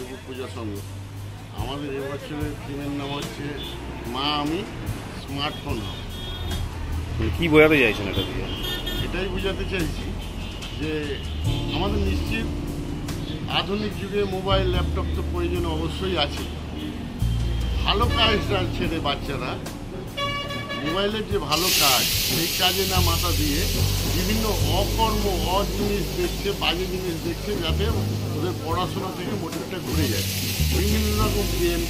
দুর্গা পূজার সঙ্গে আমাদের এবছরের থিমের নাম হচ্ছে মা আমি স্মার্টফোন হাব। কি বোঝাতে চাইছেন এটা দিয়ে? এটাই বোঝাতে চাইছি যে আমাদের নিশ্চিত আধুনিক যুগে মোবাইল ল্যাপটপ তো প্রয়োজন অবশ্যই আছে। ভালো কাজটা ছেড়ে বাচ্চারা মোবাইলের যে ভালো কাজ সেই কাজে না মাথা দিয়ে বিভিন্ন অকর্ম জিনিস দেখছে, বাজে জিনিস দেখছে, যাতে ওদের পড়াশোনা থেকে মোটিভটা ঘুরে যায়। বিভিন্ন রকম গেম।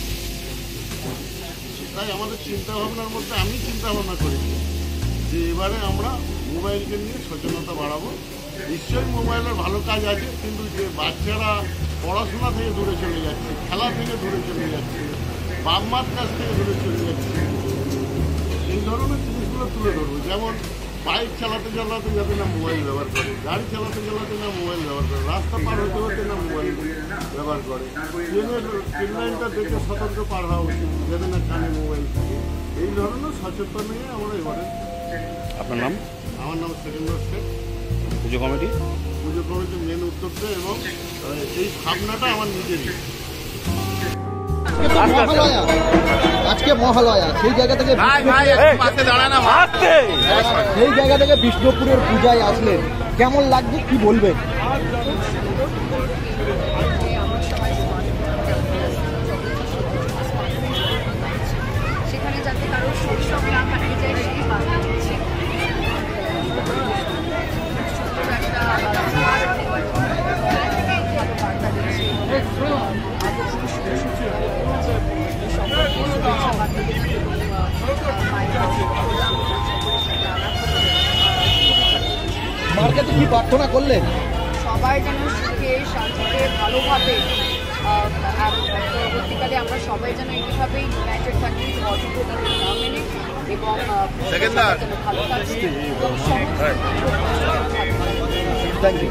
তাই আমাদের চিন্তাভাবনার মধ্যে আমি চিন্তাভাবনা করেছি যে এবারে আমরা মোবাইলকে নিয়ে সচেতনতা বাড়াবো। নিশ্চয়ই মোবাইলের ভালো কাজ আছে, কিন্তু যে বাচ্চারা পড়াশোনা থেকে দূরে চলে যাচ্ছে, খেলা থেকে দূরে চলে যাচ্ছে, বাপ মার কাছ থেকে দূরে চলে যাচ্ছে, এই ধরনের জিনিসগুলো তুলে ধরবো। যেমন বাইক চালাতে চালাতে যাতে না মোবাইল ব্যবহার করে, গাড়ি চালাতে চালাতে না মোবাইল ব্যবহার করে, রাস্তা পার হতে হতে না মোবাইল ব্যবহার করে, ট্রেন লাইনটা দেখে সতর্ক পার হওয়া উচিত যাতে না কানে মোবাইল থাকে। এই ধরনের সচেতন নিয়ে আমরা এবারে। আপনার নাম? আমার নাম সেকেন্দ্র শেখ। পুজো কমিটির মেন উদ্যোক্তা এবং এই ভাবনাটা আমার নিজেরই। আজকে মহালয়া, সেই জায়গা থেকে বিষ্ণুপুরের পূজায় আসলেন, কেমন লাগছে কি বলবেন? সেখানে যাতে কারো শৈশব না হারিয়ে যায় সেই বার্তা দিচ্ছে। একটা বার্তা দিচ্ছে। মার কাছে কি প্রার্থনা করলেন? সবাই যেন সুখে শান্তিতে ভালোভাবে, পরবর্তীকালে আমরা সবাই যেন এইভাবেই ইউনাইটেড থাকি, অযোগ্যতা না মেনে, এবং ভালো থাকি। Thank you.